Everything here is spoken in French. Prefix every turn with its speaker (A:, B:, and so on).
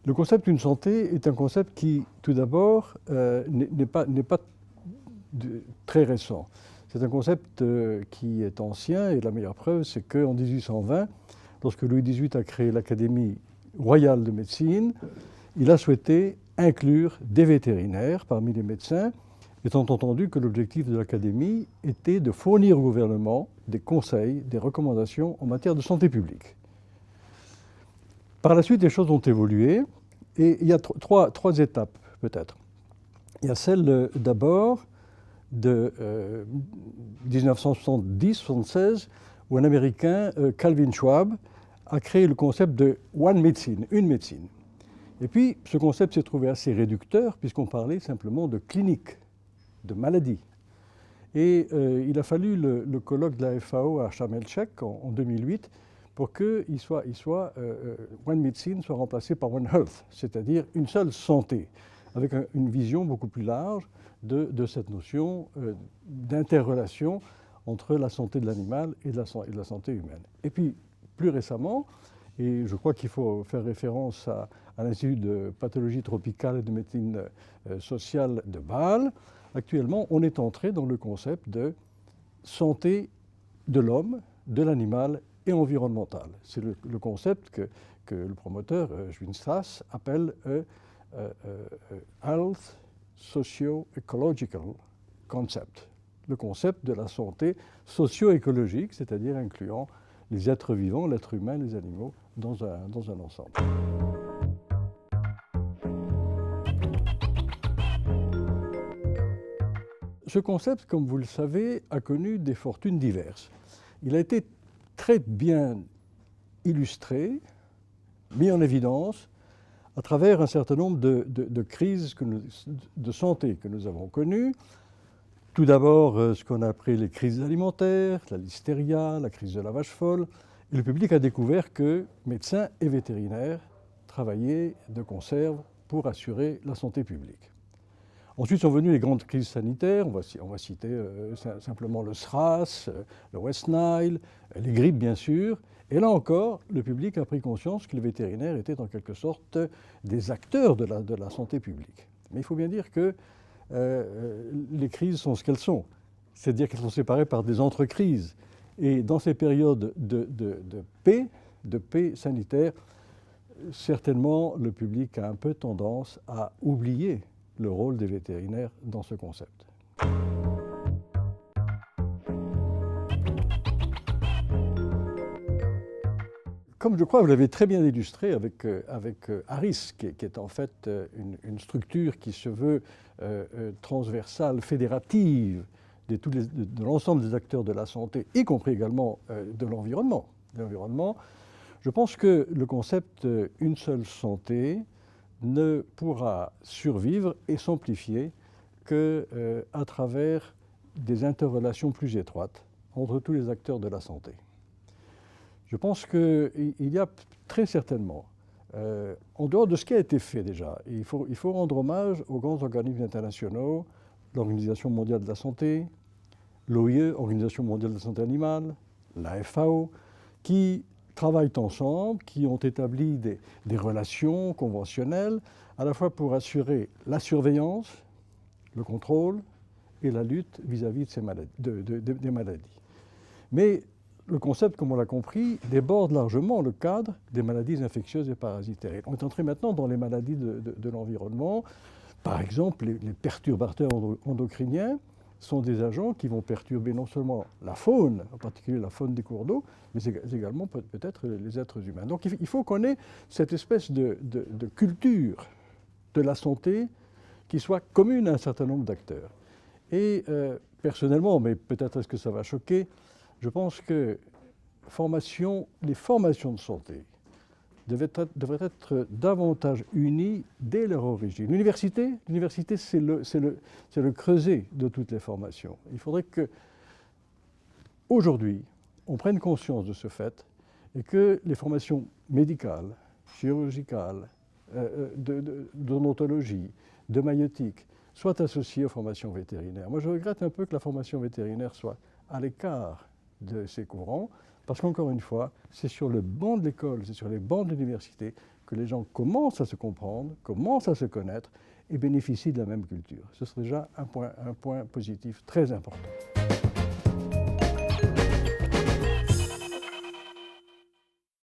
A: Le concept d'une santé est un concept qui, tout d'abord, n'est pas très récent. C'est un concept qui est ancien et la meilleure preuve, c'est qu'en 1820, lorsque Louis XVIII a créé l'Académie royale de médecine, il a souhaité inclure des vétérinaires parmi les médecins, étant entendu que l'objectif de l'Académie était de fournir au gouvernement des conseils, des recommandations en matière de santé publique. Par la suite, les choses ont évolué et il y a trois étapes peut-être. Il y a celle d'abord de 1970-76 où un Américain, Calvin Schwab, a créé le concept de One Medicine, une médecine. Et puis, ce concept s'est trouvé assez réducteur puisqu'on parlait simplement de clinique, de maladie. Et il a fallu le colloque de la FAO à Sharm el-Sheikh en 2008 pour que One Medicine soit remplacé par One Health, c'est-à-dire une seule santé, avec une vision beaucoup plus large de cette notion d'interrelation entre la santé de l'animal et de la santé humaine. Et puis, plus récemment, et je crois qu'il faut faire référence à l'Institut de pathologie tropicale et de médecine sociale de Bâle, actuellement, on est entré dans le concept de santé de l'homme, de l'animal et environnementale. C'est le concept que le promoteur, Juin Strass, appelle Health Socio-Ecological Concept, le concept de la santé socio-écologique, c'est-à-dire incluant les êtres vivants, l'être humain, les animaux, dans un ensemble. Ce concept, comme vous le savez, a connu des fortunes diverses. Il a été très bien illustré, mis en évidence, à travers un certain nombre de crises de santé que nous avons connues. Tout d'abord, ce qu'on a appelé les crises alimentaires, la listeria, la crise de la vache folle. Et le public a découvert que médecins et vétérinaires travaillaient de concert pour assurer la santé publique. Ensuite sont venues les grandes crises sanitaires, on va citer simplement le SRAS, le West Nile, les grippes bien sûr. Et là encore, le public a pris conscience que les vétérinaires étaient en quelque sorte des acteurs de la santé publique. Mais il faut bien dire que les crises sont ce qu'elles sont, c'est-à-dire qu'elles sont séparées par des entre-crises. Et dans ces périodes de paix sanitaire, certainement le public a un peu tendance à oublier le rôle des vétérinaires dans ce concept. Comme je crois, vous l'avez très bien illustré avec Harris, qui est en fait une structure qui se veut transversale, fédérative de l'ensemble des acteurs de la santé, y compris également de l'environnement. Je pense que le concept une seule santé ne pourra survivre et s'amplifier qu'à travers des interrelations plus étroites entre tous les acteurs de la santé. Je pense qu'il y a très certainement, en dehors de ce qui a été fait déjà, il faut rendre hommage aux grands organismes internationaux, l'Organisation mondiale de la santé, l'OIE, Organisation mondiale de la santé animale, la FAO, qui travaillent ensemble, qui ont établi des relations conventionnelles, à la fois pour assurer la surveillance, le contrôle et la lutte vis-à-vis des maladies. Mais le concept, comme on l'a compris, déborde largement le cadre des maladies infectieuses et parasitaires. On est entré maintenant dans les maladies de l'environnement. Par exemple, les perturbateurs endocriniens sont des agents qui vont perturber non seulement la faune, en particulier la faune des cours d'eau, mais également peut-être les êtres humains. Donc il faut qu'on ait cette espèce de culture de la santé qui soit commune à un certain nombre d'acteurs. Et personnellement, mais peut-être est-ce que ça va choquer, je pense que les formations de santé devraient être davantage unies dès leur origine. L'université, c'est le creuset de toutes les formations. Il faudrait qu'aujourd'hui, on prenne conscience de ce fait et que les formations médicales, chirurgicales, d'odontologie, de maïeutique, soient associées aux formations vétérinaires. Moi, je regrette un peu que la formation vétérinaire soit à l'écart de ces courants, parce qu'encore une fois, c'est sur le banc de l'école, c'est sur les bancs de l'université que les gens commencent à se comprendre, commencent à se connaître et bénéficient de la même culture. Ce serait déjà un point positif très important.